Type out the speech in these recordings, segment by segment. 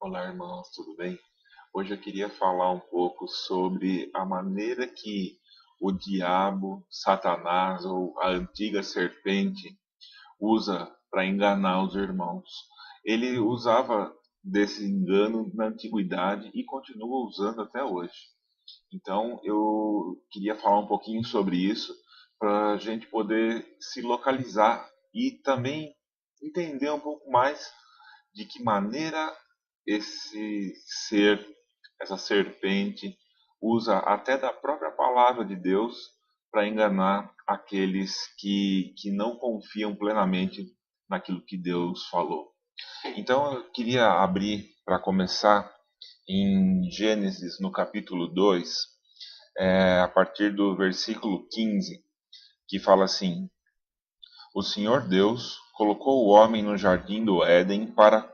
Olá, irmãos, tudo bem? Hoje eu queria falar um pouco sobre a maneira que o diabo, Satanás ou a antiga serpente usa para enganar os irmãos. Ele usava desse engano na antiguidade e continua usando até hoje. Então eu queria falar um pouquinho sobre isso para a gente poder se localizar e também entender um pouco mais de que maneira esse ser, essa serpente, usa até da própria palavra de Deus para enganar aqueles que não confiam plenamente naquilo que Deus falou. Então eu queria abrir para começar em Gênesis, no capítulo 2, a partir do versículo 15, que fala assim: O Senhor Deus colocou o homem no jardim do Éden para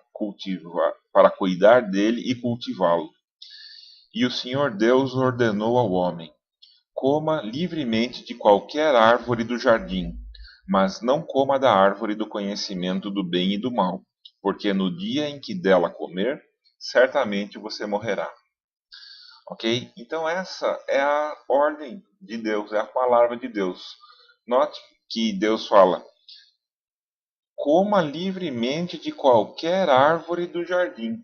cuidar dele e cultivá-lo. E o Senhor Deus ordenou ao homem: Coma livremente de qualquer árvore do jardim, mas não coma da árvore do conhecimento do bem e do mal, porque no dia em que dela comer, certamente você morrerá. Ok? Então essa é a ordem de Deus, é a palavra de Deus. Note que Deus fala: coma livremente de qualquer árvore do jardim,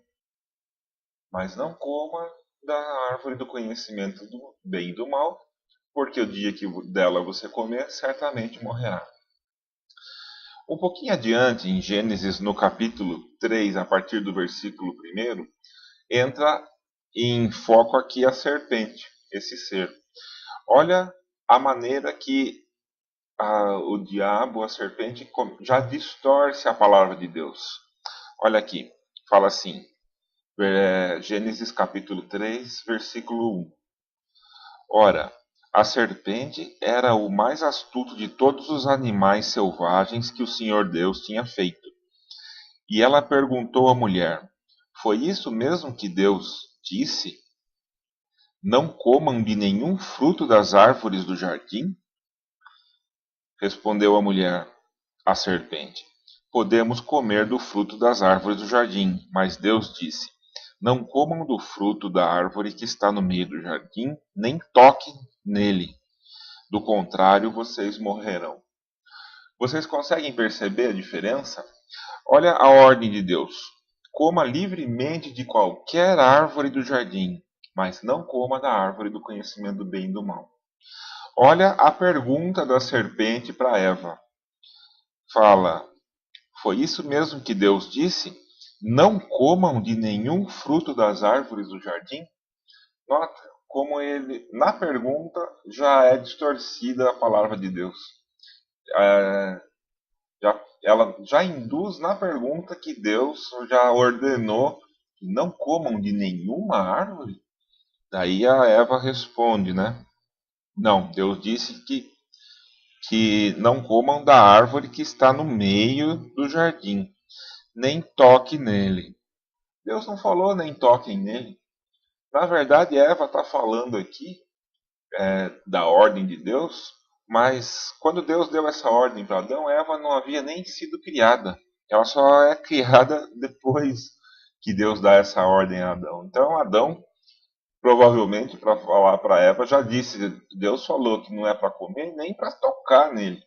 mas não coma da árvore do conhecimento do bem e do mal, porque o dia que dela você comer, certamente morrerá. Um pouquinho adiante, em Gênesis, no capítulo 3, a partir do versículo 1, entra em foco aqui a serpente, esse ser. Olha a maneira que o diabo, a serpente, já distorce a palavra de Deus. Olha aqui, fala assim, Gênesis capítulo 3, versículo 1. Ora, a serpente era o mais astuto de todos os animais selvagens que o Senhor Deus tinha feito. E ela perguntou à mulher: Foi isso mesmo que Deus disse? Não comam de nenhum fruto das árvores do jardim? Respondeu a mulher, a serpente: Podemos comer do fruto das árvores do jardim, mas Deus disse: Não comam do fruto da árvore que está no meio do jardim, nem toquem nele. Do contrário, vocês morrerão. Vocês conseguem perceber a diferença? Olha a ordem de Deus. Coma livremente de qualquer árvore do jardim, mas não coma da árvore do conhecimento do bem e do mal. Olha a pergunta da serpente para Eva. Fala: Foi isso mesmo que Deus disse? Não comam de nenhum fruto das árvores do jardim? Nota como ele, na pergunta, já é distorcida a palavra de Deus. Ela já induz na pergunta que Deus já ordenou que não comam de nenhuma árvore. Daí a Eva responde, né? Não, Deus disse que não comam da árvore que está no meio do jardim, nem toque nele. Deus não falou nem toquem nele. Na verdade, Eva está falando aqui da ordem de Deus, mas quando Deus deu essa ordem para Adão, Eva não havia nem sido criada. Ela só é criada depois que Deus dá essa ordem a Adão. Então, Adão, provavelmente, para falar para Eva, já disse: Deus falou que não é para comer nem para tocar nele.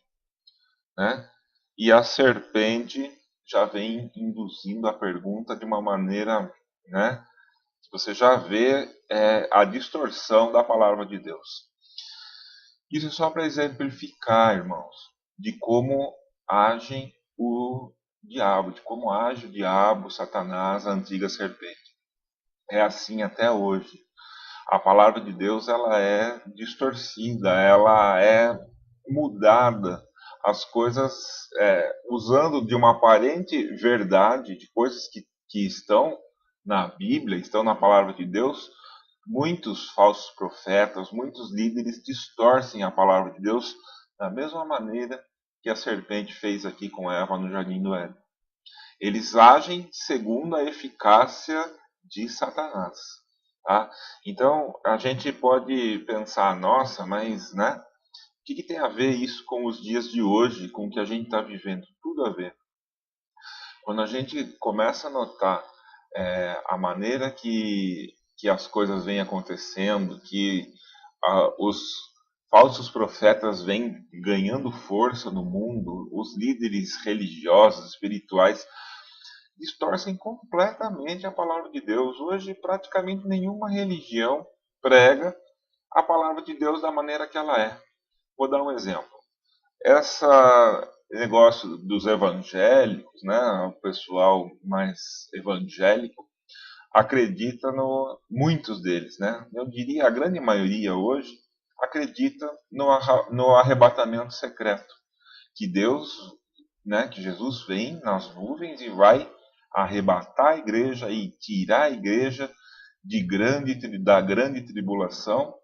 Né? E a serpente já vem induzindo a pergunta de uma maneira, né? Você já vê a distorção da palavra de Deus. Isso é só para exemplificar, irmãos, de como agem o diabo, de como age o diabo, Satanás, a antiga serpente. É assim até hoje. A palavra de Deus ela é distorcida, ela é mudada. As coisas, usando de uma aparente verdade, de coisas que estão na Bíblia, estão na palavra de Deus, muitos falsos profetas, muitos líderes distorcem a palavra de Deus da mesma maneira que a serpente fez aqui com Eva no jardim do Éden. Eles agem segundo a eficácia de Satanás. Tá? Então a gente pode pensar, nossa, mas né? O que tem a ver isso com os dias de hoje, com o que a gente está vivendo? Tudo a ver. Quando a gente começa a notar A maneira que as coisas vêm acontecendo, que os falsos profetas vêm ganhando força no mundo, os líderes religiosos, espirituais, distorcem completamente a palavra de Deus. Hoje, praticamente nenhuma religião prega a palavra de Deus da maneira que ela é. Vou dar um exemplo. Esse negócio dos evangélicos, né, o pessoal mais evangélico, acredita muitos deles, né? Eu diria a grande maioria hoje acredita no arrebatamento secreto, que Deus, né, que Jesus vem nas nuvens e vai arrebatar a igreja e tirar a igreja da grande tribulação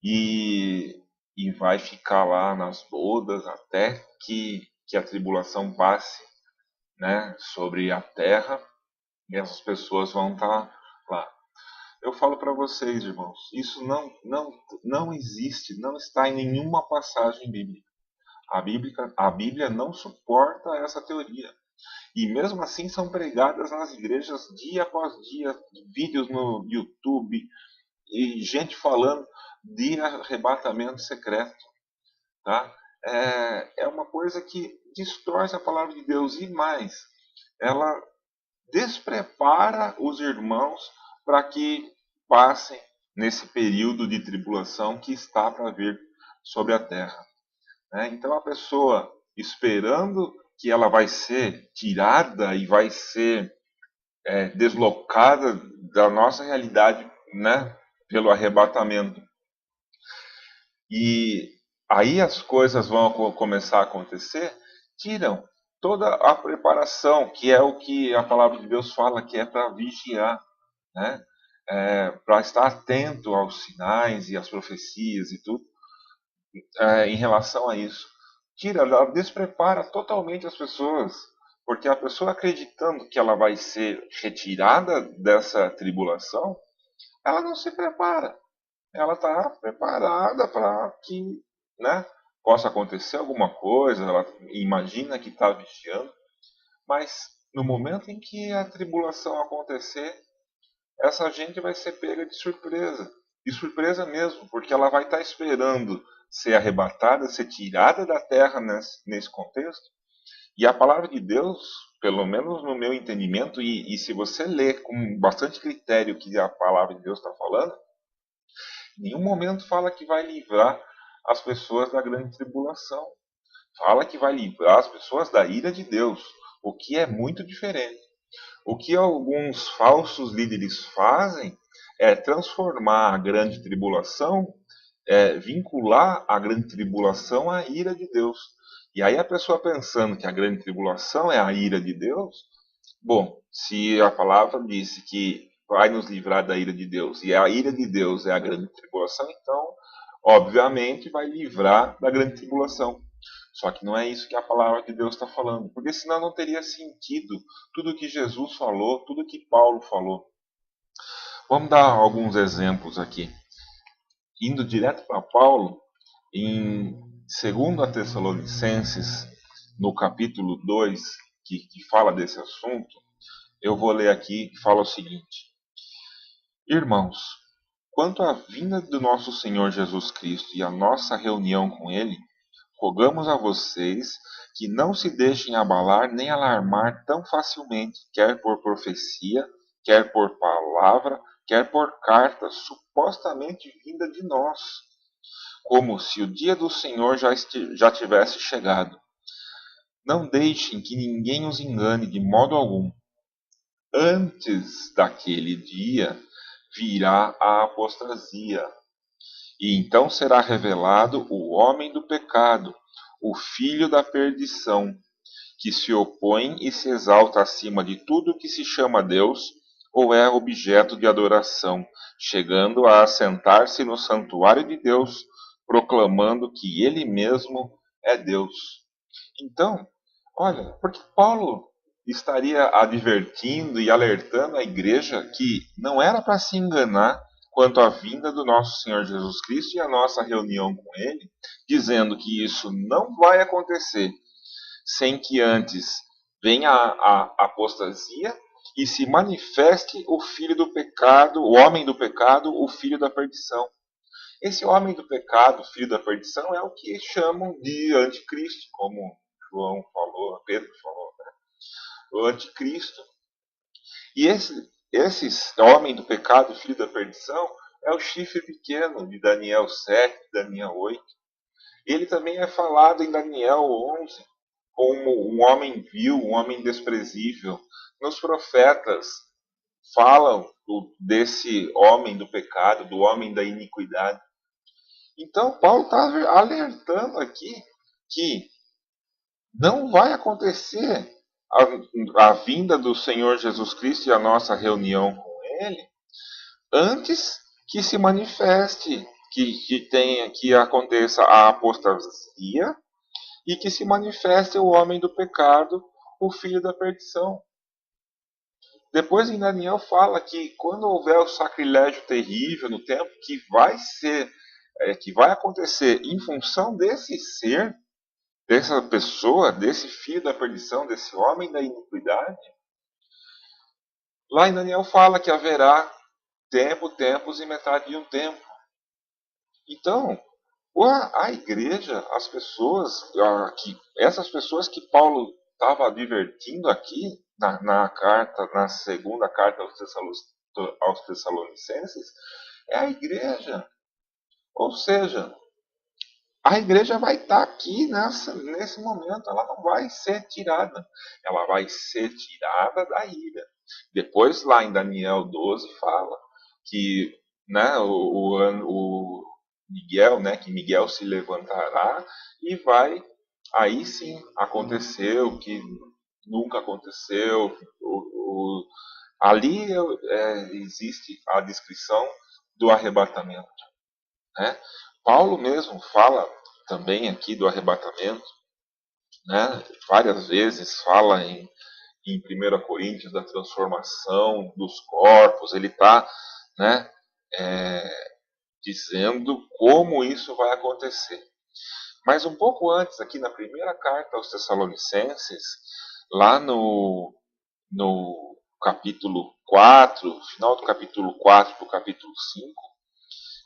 e, e vai ficar lá nas bodas até que a tribulação passe, né, sobre a terra e essas pessoas vão estar lá. Eu falo para vocês, irmãos, isso não existe, não está em nenhuma passagem bíblica. A Bíblia não suporta essa teoria. E mesmo assim são pregadas nas igrejas dia após dia, vídeos no YouTube e gente falando de arrebatamento secreto. Tá? É uma coisa que distorce a palavra de Deus e mais, ela desprepara os irmãos para que passem nesse período de tribulação que está para vir sobre a terra. Né? Então a pessoa esperando que ela vai ser tirada e vai ser deslocada da nossa realidade, né, pelo arrebatamento. E aí as coisas vão começar a acontecer, tiram toda a preparação, que é o que a palavra de Deus fala, que é para vigiar, né? Para estar atento aos sinais e às profecias e tudo, em relação a isso. Ela desprepara totalmente as pessoas, porque a pessoa acreditando que ela vai ser retirada dessa tribulação, ela não se prepara. Ela está preparada para que, né, possa acontecer alguma coisa, ela imagina que está vigiando, mas no momento em que a tribulação acontecer, essa gente vai ser pega de surpresa mesmo, porque ela vai estar esperando ser arrebatada, ser tirada da terra nesse contexto. E a palavra de Deus, pelo menos no meu entendimento, e se você ler com bastante critério o que a palavra de Deus está falando, em nenhum momento fala que vai livrar as pessoas da grande tribulação. Fala que vai livrar as pessoas da ira de Deus, o que é muito diferente. O que alguns falsos líderes fazem é transformar a grande tribulação, vincular a grande tribulação à ira de Deus. E aí a pessoa pensando que a grande tribulação é a ira de Deus, bom, se a palavra disse que vai nos livrar da ira de Deus, e a ira de Deus é a grande tribulação, então, obviamente, vai livrar da grande tribulação. Só que não é isso que a palavra de Deus está falando, porque senão não teria sentido tudo que Jesus falou, tudo que Paulo falou. Vamos dar alguns exemplos aqui. Indo direto para Paulo, em 2 Tessalonicenses, no capítulo 2, que fala desse assunto, eu vou ler aqui que fala o seguinte: Irmãos, quanto à vinda do nosso Senhor Jesus Cristo e a nossa reunião com Ele, rogamos a vocês que não se deixem abalar nem alarmar tão facilmente, quer por profecia, quer por palavra, quer por carta supostamente vinda de nós, como se o dia do Senhor já tivesse chegado. Não deixem que ninguém os engane de modo algum. Antes daquele dia virá a apostasia, e então será revelado o homem do pecado, o filho da perdição, que se opõe e se exalta acima de tudo que se chama Deus ou é objeto de adoração, chegando a assentar-se no santuário de Deus, proclamando que ele mesmo é Deus. Então, olha, porque Paulo estaria advertindo e alertando a igreja que não era para se enganar quanto à vinda do nosso Senhor Jesus Cristo e a nossa reunião com Ele, dizendo que isso não vai acontecer sem que antes venha a apostasia e se manifeste o filho do pecado, o homem do pecado, o filho da perdição. Esse homem do pecado, filho da perdição, é o que chamam de anticristo, como João falou, Pedro falou, né? O anticristo. E esse homem do pecado, filho da perdição, é o chifre pequeno de Daniel 7, Daniel 8. Ele também é falado em Daniel 11 como um homem vil, um homem desprezível. Nos profetas falam desse homem do pecado, do homem da iniquidade. Então, Paulo está alertando aqui que não vai acontecer a vinda do Senhor Jesus Cristo e a nossa reunião com Ele antes que se manifeste, que aconteça a apostasia e que se manifeste o homem do pecado, o filho da perdição. Depois em Daniel fala que quando houver o sacrilégio terrível no tempo, que vai acontecer em função desse ser, dessa pessoa, desse filho da perdição, desse homem da iniquidade, lá em Daniel fala que haverá tempo, tempos e metade de um tempo. Então, a igreja, as pessoas, essas pessoas que Paulo estava advertindo aqui na segunda carta aos Tessalonicenses, é a igreja. Ou seja, a igreja vai estar aqui nesse momento, ela não vai ser tirada, ela vai ser tirada da ira. Depois, lá em Daniel 12, fala que, né, o Miguel, né, que Miguel se levantará e vai, aí sim, acontecer o que nunca aconteceu. Ali existe a descrição do arrebatamento, né? Paulo mesmo fala também aqui do arrebatamento, né? Várias vezes fala em 1 Coríntios da transformação dos corpos, ele está, né, dizendo como isso vai acontecer. Mas um pouco antes, aqui na primeira carta aos Tessalonicenses, lá no capítulo 4, final do capítulo 4 para o capítulo 5,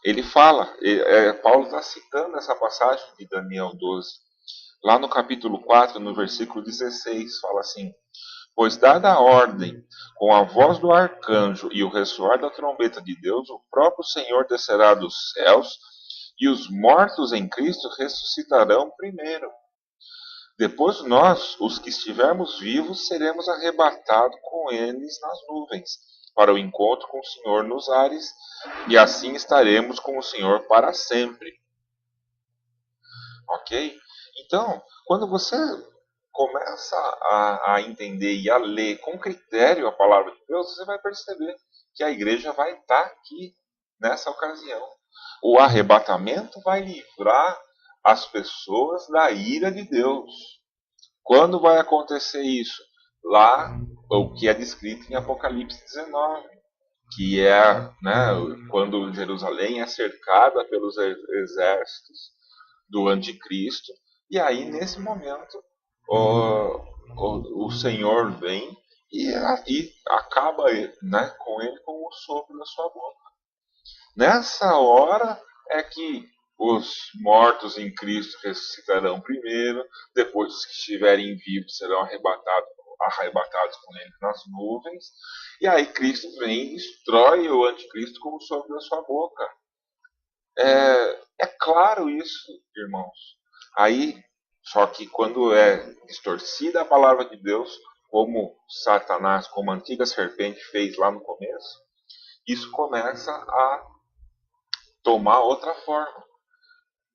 ele fala, Paulo está citando essa passagem de Daniel 12. Lá no capítulo 4, no versículo 16, fala assim: Pois dada a ordem, com a voz do arcanjo e o ressoar da trombeta de Deus, o próprio Senhor descerá dos céus, e os mortos em Cristo ressuscitarão primeiro. Depois nós, os que estivermos vivos, seremos arrebatados com eles nas nuvens, para o encontro com o Senhor nos ares, e assim estaremos com o Senhor para sempre. Ok? Então, quando você começa a entender e a ler com critério a palavra de Deus, você vai perceber que a igreja vai estar aqui nessa ocasião. O arrebatamento vai livrar as pessoas da ira de Deus. Quando vai acontecer isso? Lá, o que é descrito em Apocalipse 19, que é, né, quando Jerusalém é cercada pelos exércitos do anticristo, e aí nesse momento o Senhor vem e acaba, né, com ele com o sopro da sua boca. Nessa hora é que os mortos em Cristo ressuscitarão primeiro, depois os que estiverem vivos serão arrebatados com ele nas nuvens, e aí Cristo vem e destrói o anticristo com o sopro da sua boca. É claro isso, irmãos. Aí, só que quando é distorcida a palavra de Deus, como Satanás, como a antiga serpente fez lá no começo, isso começa a tomar outra forma,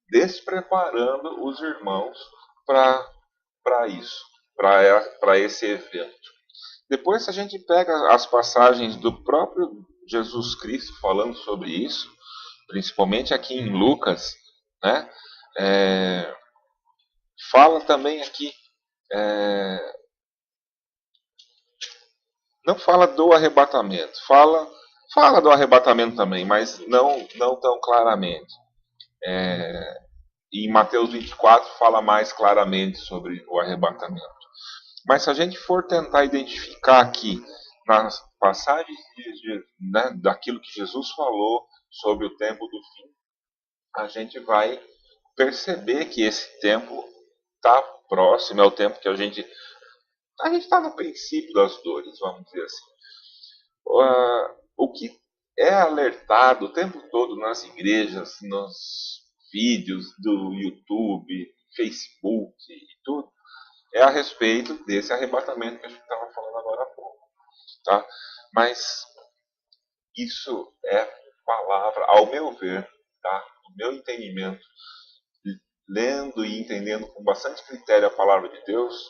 despreparando os irmãos para isso, para esse evento. Depois, se a gente pega as passagens do próprio Jesus Cristo falando sobre isso, principalmente aqui em Lucas, né? Fala também aqui, não fala do arrebatamento, fala do arrebatamento também, mas não tão claramente. E em Mateus 24 fala mais claramente sobre o arrebatamento. Mas se a gente for tentar identificar aqui nas passagens né, daquilo que Jesus falou sobre o tempo do fim, a gente vai perceber que esse tempo está próximo, é o tempo que a gente está no princípio das dores, vamos dizer assim. O que é alertado o tempo todo nas igrejas, nos vídeos do YouTube, Facebook e tudo, é a respeito desse arrebatamento que a gente estava falando agora há pouco, tá? Mas isso é palavra, ao meu ver, tá? No meu entendimento, lendo e entendendo com bastante critério a palavra de Deus,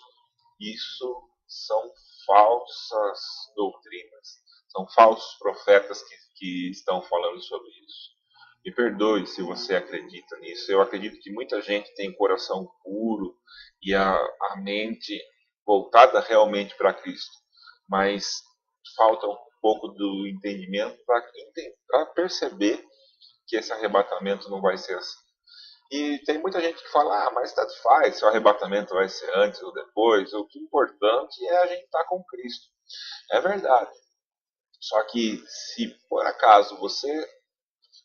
isso são falsas doutrinas, são falsos profetas que estão falando sobre isso. Me perdoe se você acredita nisso. Eu acredito que muita gente tem o coração puro e a mente voltada realmente para Cristo, mas falta um pouco do entendimento para perceber que esse arrebatamento não vai ser assim. E tem muita gente que fala, mas tanto faz se o arrebatamento vai ser antes ou depois, o que é importante é a gente estar com Cristo. É verdade. Só que se por acaso você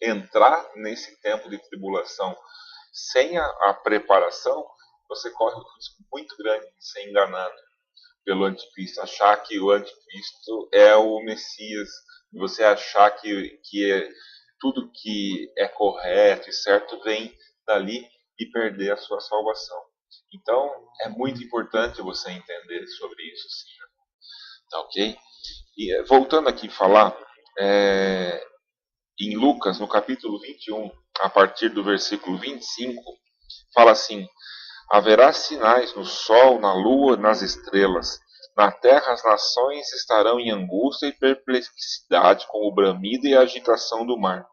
entrar nesse tempo de tribulação sem a preparação, você corre um risco muito grande de ser enganado pelo anticristo, achar que o anticristo é o Messias, você achar que tudo que é correto e certo vem dali e perder a sua salvação. Então, é muito importante você entender sobre isso, sim. Tá ok? E voltando aqui a falar, em Lucas, no capítulo 21, a partir do versículo 25, fala assim: haverá sinais no sol, na lua, nas estrelas. Na terra as nações estarão em angústia e perplexidade, com o bramido e a agitação do mar.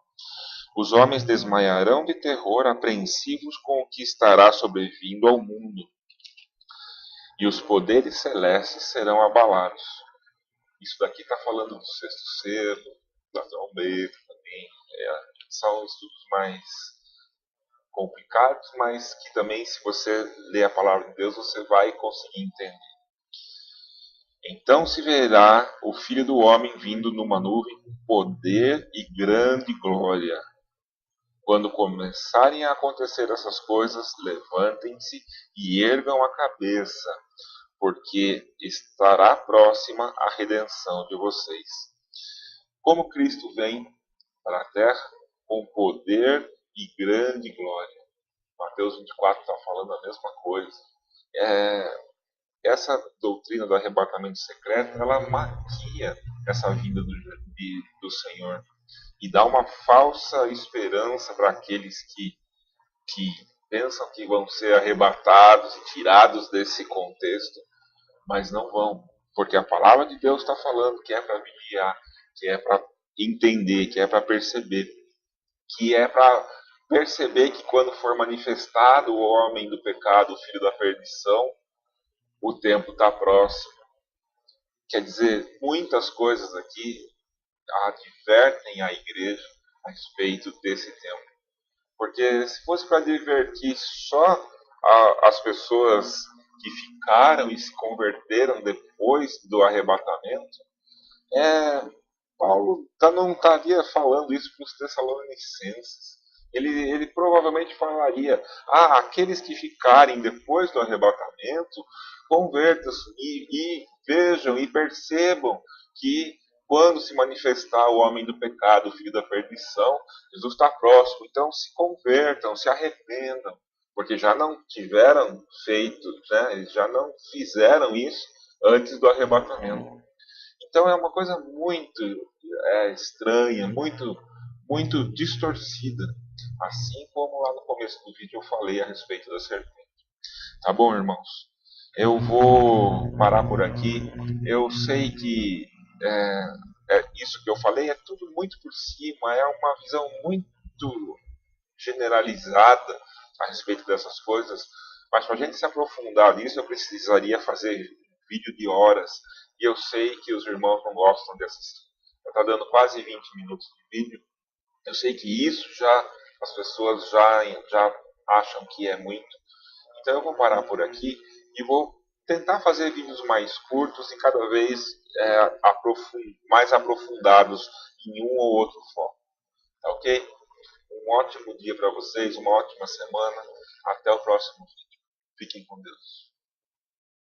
Os homens desmaiarão de terror, apreensivos com o que estará sobrevindo ao mundo. E os poderes celestes serão abalados. Isso daqui está falando do sexto selo, da trombeta também. São estudos mais complicados, mas que também, se você ler a palavra de Deus, você vai conseguir entender. Então se verá o Filho do Homem vindo numa nuvem com poder e grande glória. Quando começarem a acontecer essas coisas, levantem-se e ergam a cabeça, porque estará próxima a redenção de vocês. Como Cristo vem para a terra com poder e grande glória. Mateus 24 está falando a mesma coisa. Essa doutrina do arrebatamento secreto, ela maquia essa vinda do Senhor e dá uma falsa esperança para aqueles que pensam que vão ser arrebatados e tirados desse contexto, mas não vão, porque a palavra de Deus está falando que é para vigiar, que é para entender, que é para perceber, que é para perceber que quando for manifestado o homem do pecado, o filho da perdição, o tempo está próximo. Quer dizer, muitas coisas aqui advertem a igreja a respeito desse tempo. Porque se fosse para advertir só as pessoas que ficaram e se converteram depois do arrebatamento, Paulo não estaria falando isso para os Tessalonicenses. Ele provavelmente falaria: aqueles que ficarem depois do arrebatamento, convertam-se e vejam e percebam que quando se manifestar o homem do pecado, o filho da perdição, Jesus está próximo. Então se convertam, se arrependam, porque já não tiveram feito, né? Eles já não fizeram isso antes do arrebatamento. Então é uma coisa muito estranha, muito distorcida. Assim como lá no começo do vídeo eu falei a respeito da serpente. Tá bom, irmãos? Eu vou parar por aqui. Eu sei que isso que eu falei é tudo muito por cima, é uma visão muito generalizada a respeito dessas coisas, mas para a gente se aprofundar nisso, eu precisaria fazer vídeo de horas, e eu sei que os irmãos não gostam de assistir. Está dando quase 20 minutos de vídeo, eu sei que isso as pessoas já acham que é muito, então eu vou parar por aqui e vou tentar fazer vídeos mais curtos e cada vez mais aprofundados em um ou outro foco. Tá ok? Um ótimo dia para vocês, uma ótima semana. Até o próximo vídeo. Fiquem com Deus.